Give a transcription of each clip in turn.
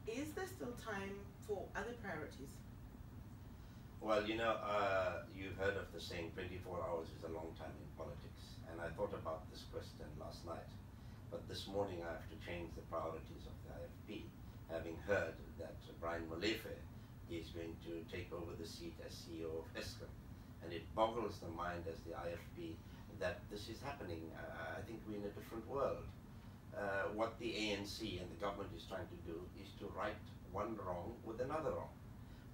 Is there still time for other priorities? Well, you've heard of the saying 24 hours is a long time in politics. And I thought about this question last night. But this morning I have to change the priorities of the IFP, having heard that Brian Molefe is going to take over the seat as CEO of ESKOM. And it boggles the mind as the IFP that this is happening. I think we're in a different world. What the ANC and the government is trying to do is to right one wrong with another wrong.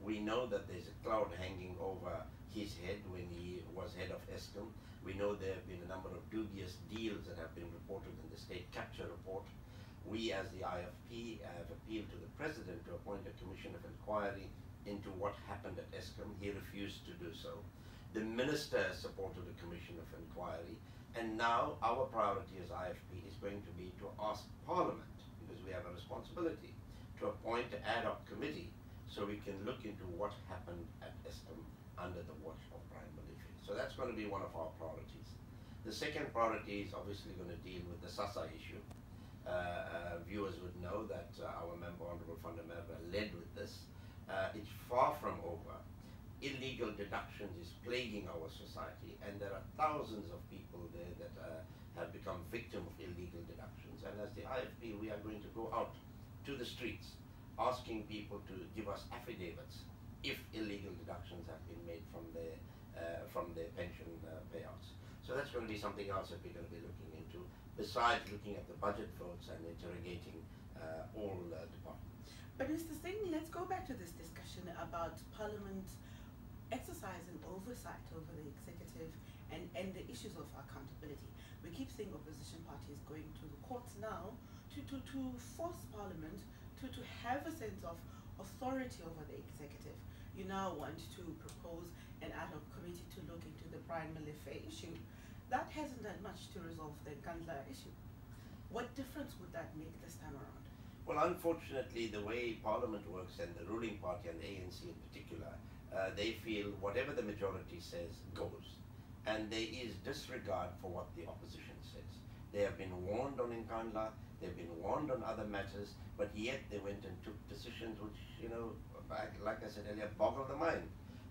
We know that there's a cloud hanging over his head when he was head of ESKOM. We know there have been a number of dubious deals that have been reported in the state capture report. We as the IFP have appealed to the President to appoint a commission of inquiry into what happened at ESKOM. He refused to do so. The Minister has supported a commission of inquiry, and now our priority as IFP is going to be to ask Parliament, because we have a responsibility, to appoint an ad hoc committee so we can look into what happened at ESKOM under the watch of Brian Molefe. So that's going to be one of our priorities. The second priority is obviously going to deal with the SASSA issue. Viewers would know that our member, Honorable Van der Merwe, led with this. It's far from over. Illegal deductions is plaguing our society, and there are thousands of people there that have become victim of illegal deductions. And as the IFP, we are going to go out to the streets asking people to give us affidavits if illegal deductions have been made from their pension payouts. So that's going to be something else that we're going to be looking into, besides looking at the budget votes and interrogating all departments. But Mr. Singh, let's go back to this discussion about Parliament exercising oversight over the executive and the issues of accountability. We keep seeing opposition parties going to the courts now to force Parliament to have a sense of authority over the executive. You now want to propose an ad hoc committee to look into the Brian Molefe issue. That hasn't done much to resolve the Inkatha issue. What difference would that make this time around? Well, unfortunately, the way Parliament works, and the ruling party and the ANC in particular, they feel whatever the majority says goes. And there is disregard for what the opposition says. They have been warned on Inkatha, they've been warned on other matters, but yet they went and took decisions which, like I said earlier, boggle the mind.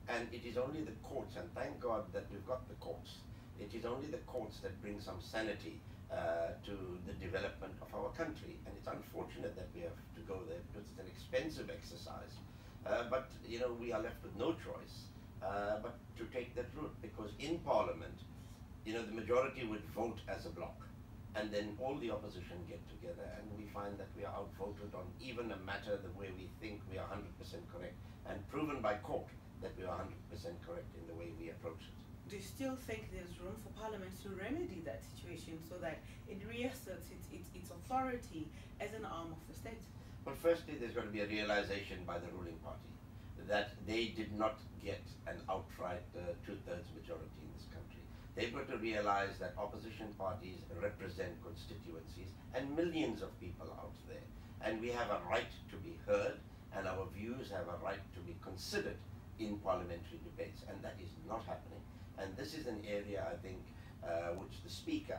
And it is only the courts, and thank God that we've got the courts, it is only the courts that bring some sanity to the development of our country. And it's unfortunate that we have to go there because it's an expensive exercise. But we are left with no choice but to take that route, because in Parliament, the majority would vote as a bloc, and then all the opposition get together, and we find that we are outvoted on even a matter the way we think we are 100% correct, and proven by court that we are 100% correct in the way we approach it. Do you still think there's room for Parliament to remedy that situation so that it reasserts its authority as an arm of the state? Well, firstly, there's going to be a realization by the ruling party that they did not get an outright two-thirds majority in this country. They've got to realize that opposition parties represent constituencies and millions of people out there. And we have a right to be heard, and our views have a right to be considered in parliamentary debates, and that is not happening. And this is an area, I think, which the Speaker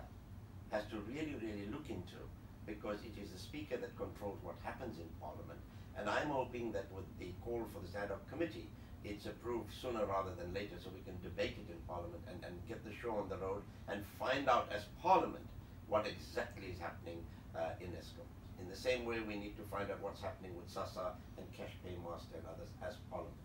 has to really, really look into, because it is the Speaker that controls what happens in Parliament. And I'm hoping that with the call for this ad hoc committee, it's approved sooner rather than later, so we can debate it in Parliament and get the show on the road and find out as Parliament what exactly is happening in ESKOM. In the same way, we need to find out what's happening with SASSA and Cash Paymaster and others as Parliament.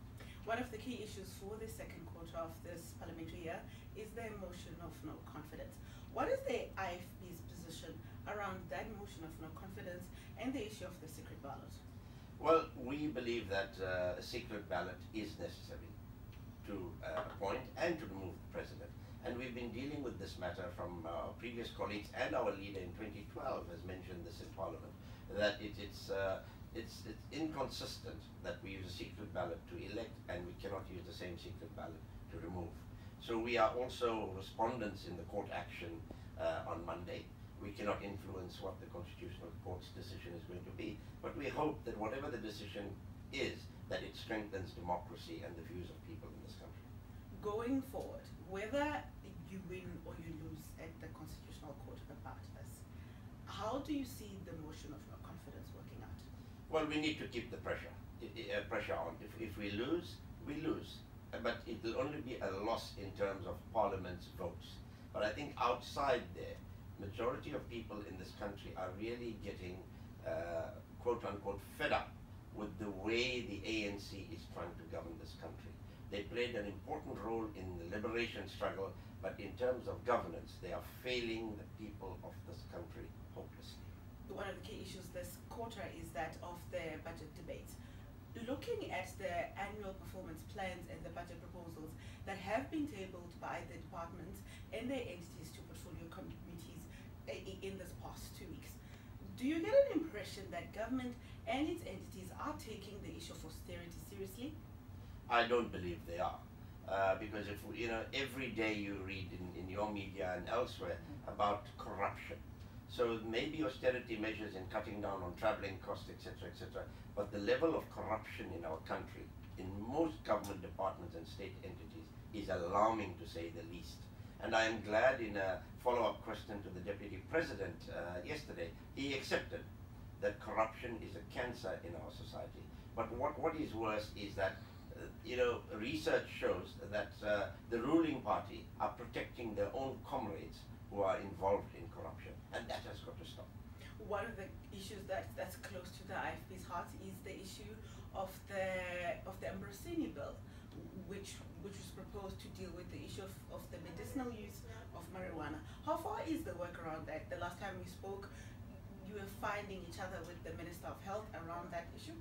One of the key issues for the second quarter of this parliamentary year is the motion of no confidence. What is the IFP's position around that motion of no confidence and the issue of the secret ballot? Well, we believe that a secret ballot is necessary to appoint and to remove the president. And we've been dealing with this matter from our previous colleagues, and our leader in 2012 has mentioned this in Parliament, that it's inconsistent that we use a secret ballot to elect and we cannot use the same secret ballot to remove. So we are also respondents in the court action on Monday. We cannot influence what the Constitutional Court's decision is going to be, but we hope that whatever the decision is, that it strengthens democracy and the views of people in this country. Going forward, whether you win or you lose at the Constitutional Court about this, how do you see the motion of no confidence working out? Well, we need to keep the pressure on. If we lose, we lose. But it will only be a loss in terms of Parliament's votes. But I think outside there, majority of people in this country are really getting quote unquote fed up with the way the ANC is trying to govern this country. They played an important role in the liberation struggle, but in terms of governance, they are failing the people of this country hopelessly. One of the key issues this quarter is that of the budget debate. Looking at the annual performance plans and the budget proposals that have been tabled by the departments and their entities to portfolio committees in this past 2 weeks, do you get an impression that government and its entities are taking the issue of austerity seriously? I don't believe they are. Because if every day you read in your media and elsewhere about corruption. So maybe austerity measures in cutting down on traveling costs, etc., but the level of corruption in our country, in most government departments and state entities, is alarming to say the least. And I am glad in a follow-up question to the Deputy President yesterday, he accepted that corruption is a cancer in our society. But what is worse is that research shows that the ruling party are protecting their own comrades who are involved in corruption, and that has got to stop. One of the issues that's close to the IFP's heart is the issue of the Ambrosini bill, which was proposed to deal with the issue of the medicinal use of marijuana. How far is the work around that? The last time we spoke, you were finding each other with the Minister of Health around that issue?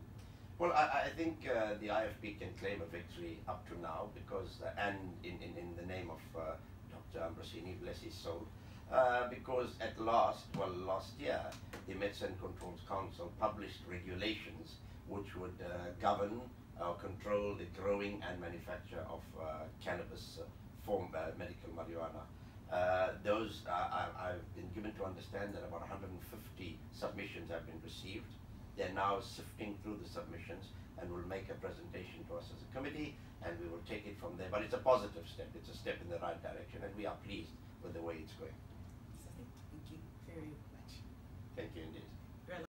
Well, I think the IFP can claim a victory up to now because, and in the name of Dr. Ambrosini, bless his soul, because last year, the Medicine Controls Council published regulations which would govern or control the growing and manufacture of cannabis form medical marijuana. I've been given to understand that about 150 submissions have been received. They're now sifting through the submissions and will make a presentation to us as a committee, and we will take it from there. But it's a positive step. It's a step in the right direction, and we are pleased with the way it's going. Thank you very much. Thank you indeed.